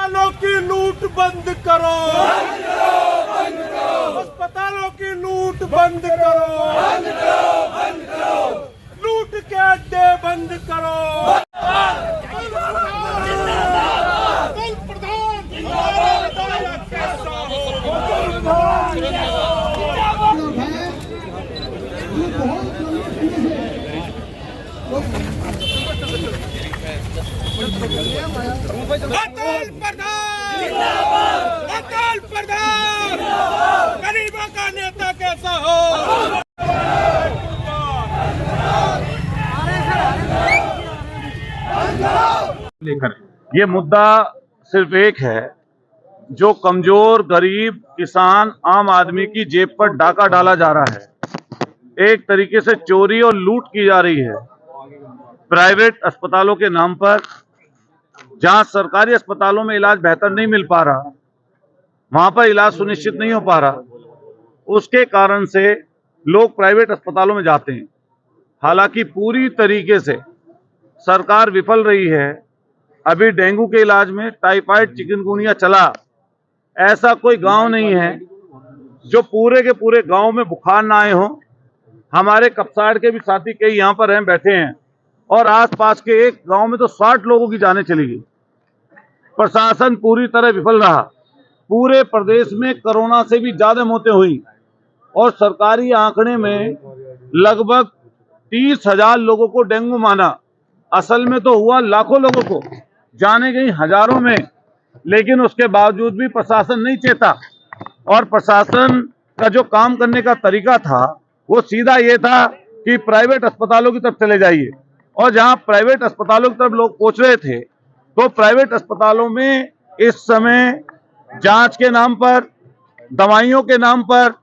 अस्पतालों की लूट बंद करो, अस्पतालों की लूट बंद करो, लूट के अड्डे बंद करो। अतुल प्रधान जिंदाबाद, अतुल प्रधान गरीबों का नेता कैसा हो। लेकर ये मुद्दा सिर्फ एक है, जो कमजोर गरीब किसान आम आदमी की जेब पर डाका डाला जा रहा है। एक तरीके से चोरी और लूट की जा रही है प्राइवेट अस्पतालों के नाम पर। जहां सरकारी अस्पतालों में इलाज बेहतर नहीं मिल पा रहा, वहां पर इलाज सुनिश्चित नहीं हो पा रहा, उसके कारण से लोग प्राइवेट अस्पतालों में जाते हैं। हालांकि पूरी तरीके से सरकार विफल रही है। अभी डेंगू के इलाज में टाइफाइड चिकनगुनिया चला, ऐसा कोई गांव नहीं है जो पूरे के पूरे गांव में बुखार ना आए हो। हमारे कपसाड़ के भी साथी कई यहाँ पर हैं, बैठे हैं, और आसपास के एक गांव में तो 60 लोगों की जानें चली गई। प्रशासन पूरी तरह विफल रहा। पूरे प्रदेश में कोरोना से भी ज्यादा मौतें हुई और सरकारी आंकड़े में लगभग 30,000 लोगों को डेंगू माना। असल में तो हुआ लाखों लोगों को, जाने गई हजारों में, लेकिन उसके बावजूद भी प्रशासन नहीं चेता। और प्रशासन का जो काम करने का तरीका था वो सीधा ये था कि प्राइवेट अस्पतालों की तरफ चले जाइए। और जहां प्राइवेट अस्पतालों की तरफ लोग पहुंच रहे थे, तो प्राइवेट अस्पतालों में इस समय जांच के नाम पर, दवाइयों के नाम पर,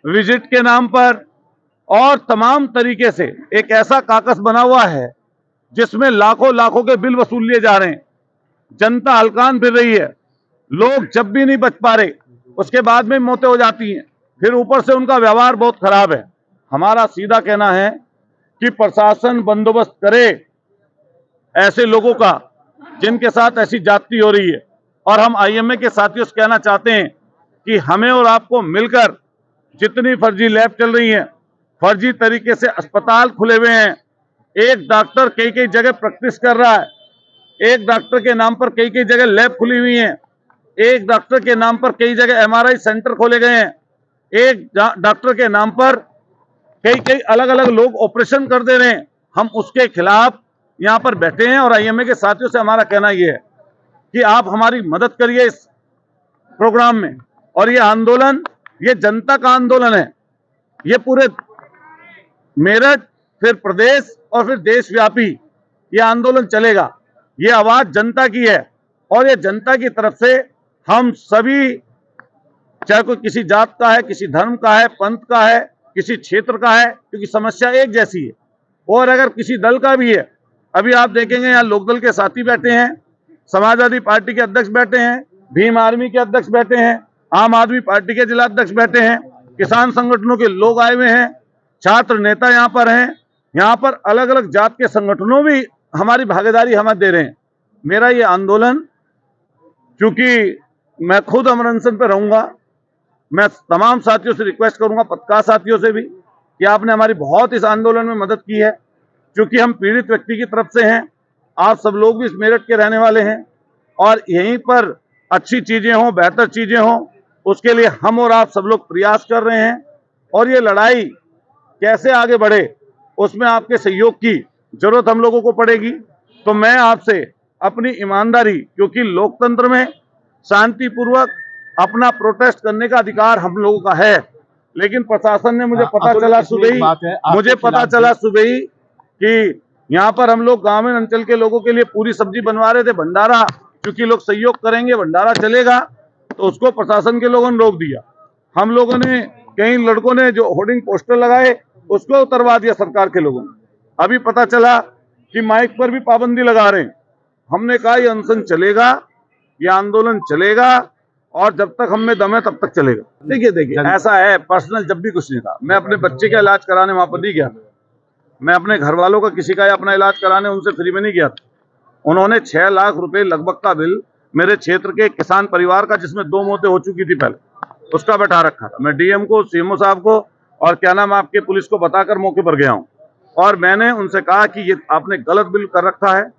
विजिट के नाम पर और तमाम तरीके से एक ऐसा काकस बना हुआ है जिसमें लाखों लाखों के बिल वसूल लिए जा रहे हैं। जनता हलकान फिर रही है। लोग जब भी नहीं बच पा रहे, उसके बाद में मौतें हो जाती हैं। फिर ऊपर से उनका व्यवहार बहुत खराब है। हमारा सीधा कहना है कि प्रशासन बंदोबस्त करे ऐसे लोगों का जिनके साथ ऐसी जाति हो रही है। और हम आईएमए के साथियों से कहना चाहते हैं कि हमें और आपको मिलकर, जितनी फर्जी लैब चल रही हैं, फर्जी तरीके से अस्पताल खुले हुए हैं, एक डॉक्टर कई कई जगह प्रैक्टिस कर रहा है, एक डॉक्टर के नाम पर कई कई जगह लैब खुली हुई हैं, एक डॉक्टर के नाम पर कई जगह एमआरआई सेंटर खोले गए हैं, एक डॉक्टर के नाम पर कई कई अलग अलग लोग ऑपरेशन कर दे रहे हैं। हम उसके खिलाफ यहाँ पर बैठे हैं और आईएमए के साथियों से हमारा कहना यह है कि आप हमारी मदद करिए इस प्रोग्राम में। और ये आंदोलन, ये जनता का आंदोलन है। ये पूरे मेरठ, फिर प्रदेश और फिर देशव्यापी ये आंदोलन चलेगा। ये आवाज जनता की है और ये जनता की तरफ से हम सभी, चाहे कोई किसी जात का है, किसी धर्म का है, पंथ का है, किसी क्षेत्र का है, क्योंकि समस्या एक जैसी है। और अगर किसी दल का भी है, अभी आप देखेंगे यहाँ लोकदल के साथी बैठे हैं, समाजवादी पार्टी के अध्यक्ष बैठे हैं, भीम आर्मी के अध्यक्ष बैठे हैं, आम आदमी पार्टी के जिला अध्यक्ष बैठे हैं, किसान संगठनों के लोग आए हुए हैं, छात्र नेता यहाँ पर हैं। यहाँ पर अलग अलग जात के संगठनों भी हमारी भागीदारी हमें दे रहे हैं। मेरा ये आंदोलन, चूंकि मैं खुद अमर अनशन पर रहूंगा, मैं तमाम साथियों से रिक्वेस्ट करूंगा, पत्रकार साथियों से भी, कि आपने हमारी बहुत इस आंदोलन में मदद की है। क्योंकि हम पीड़ित व्यक्ति की तरफ से हैं, आप सब लोग भी इस मेरठ के रहने वाले हैं और यहीं पर अच्छी चीजें हों, बेहतर चीजें हों, उसके लिए हम और आप सब लोग प्रयास कर रहे हैं। और ये लड़ाई कैसे आगे बढ़े, उसमें आपके सहयोग की जरूरत हम लोगों को पड़ेगी। तो मैं आपसे अपनी ईमानदारी, क्योंकि लोकतंत्र में शांतिपूर्वक अपना प्रोटेस्ट करने का अधिकार हम लोगों का है, लेकिन प्रशासन ने मुझे पता चला सुबह ही कि यहाँ पर हम लोग ग्रामीण अंचल के लोगों के लिए पूरी सब्जी बनवा रहे थे, भंडारा, क्योंकि लोग सहयोग करेंगे, भंडारा चलेगा, तो उसको प्रशासन के लोगों ने रोक दिया। हम लोगों ने, कई लड़कों ने जो होर्डिंग पोस्टर लगाए उसको उतरवा दिया सरकार के लोगों ने। अभी पता चला कि माइक पर भी पाबंदी लगा रहे हैं। हमने कहा ये अनशन चलेगा, ये आंदोलन चलेगा और जब तक हम में दम है तब तक चलेगा। देखिए ऐसा है, पर्सनल जब भी कुछ नहीं था, मैं अपने बच्चे का इलाज कराने वहां पर नहीं गया, मैं अपने घर वालों का किसी का अपना इलाज कराने उनसे फ्री में नहीं गया था। उन्होंने 6 लाख रुपए लगभग का बिल मेरे क्षेत्र के किसान परिवार का, जिसमें 2 मौतें हो चुकी थी पहले, उसका बैठा रखा था। मैं डीएम को, सीएमओ साहब को और क्या नाम आपके पुलिस को बताकर मौके पर गया हूं और मैंने उनसे कहा कि ये आपने गलत बिल कर रखा है,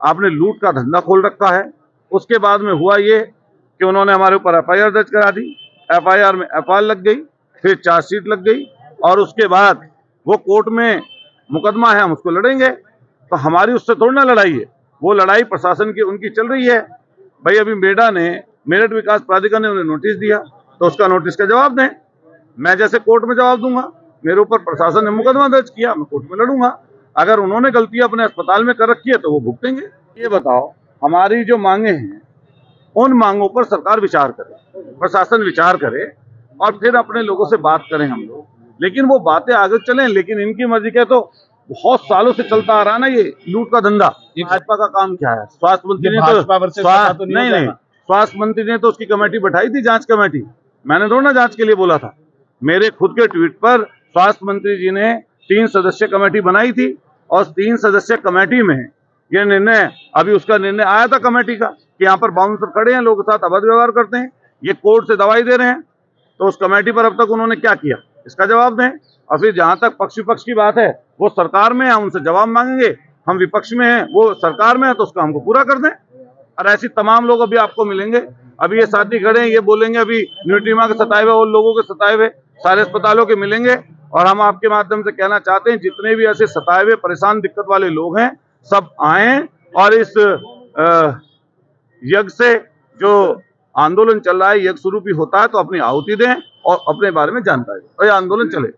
आपने लूट का धंधा खोल रखा है। उसके बाद में हुआ ये कि उन्होंने हमारे ऊपर एफआईआर दर्ज करा दी, एफआईआर में एफआईआर लग गई, फिर चार्जशीट लग गई और उसके बाद वो कोर्ट में मुकदमा है, हम उसको लड़ेंगे। तो हमारी उससे थोड़ी ना लड़ाई है, वो लड़ाई प्रशासन की उनकी चल रही है। भाई अभी मेरठ विकास प्राधिकरण ने उन्हें नोटिस दिया, तो उसका नोटिस का जवाब दें। मैं जैसे कोर्ट में जवाब दूंगा, मेरे ऊपर प्रशासन ने मुकदमा दर्ज किया, मैं कोर्ट में लड़ूंगा। अगर उन्होंने गलती अपने अस्पताल में कर रखी है तो वो भुगतेंगे। ये बताओ, हमारी जो मांगे हैं उन मांगों पर सरकार विचार करे, प्रशासन विचार करे और फिर अपने लोगों से बात करें हम लोग। लेकिन वो बातें आगे चलें, लेकिन इनकी मर्जी के तो बहुत सालों से चलता आ रहा ना ये लूट का धंधा। भाजपा का काम क्या है? स्वास्थ्य मंत्री ने तो स्वास्थ्य मंत्री ने तो उसकी कमेटी बैठाई थी, जांच कमेटी। मैंने थोड़ा ना जांच के लिए बोला था। मेरे खुद के ट्वीट पर स्वास्थ्य मंत्री जी ने 3 सदस्य कमेटी बनाई थी और 3 सदस्य कमेटी में ये निर्णय, अभी उसका निर्णय आया था कमेटी का कि यहाँ पर बाउंसर खड़े हैं, लोगों के साथ अभद्र व्यवहार करते हैं, ये कोर्ट से दवाई दे रहे हैं। तो उस कमेटी पर अब तक उन्होंने क्या किया, इसका जवाब दें। और फिर जहां तक पक्ष विपक्ष की बात है, वो सरकार में है, हम उनसे जवाब मांगेंगे। हम विपक्ष में हैं, वो सरकार में है, तो उसका हमको पूरा कर दें। और ऐसी तमाम लोग अभी आपको मिलेंगे। अभी ये साथी खड़े हैं, ये बोलेंगे अभी न्यूट्रीमा के सताए हुए और लोगों के सताए हुए सारे अस्पतालों के मिलेंगे। और हम आपके माध्यम से कहना चाहते हैं, जितने भी ऐसे सताए हुए परेशान दिक्कत वाले लोग हैं, सब आए और इस यज्ञ से, जो आंदोलन चल रहा है, यज्ञ शुरू भी होता है तो अपनी आहुति दें और अपने बारे में जानकारी दें और ये आंदोलन चले।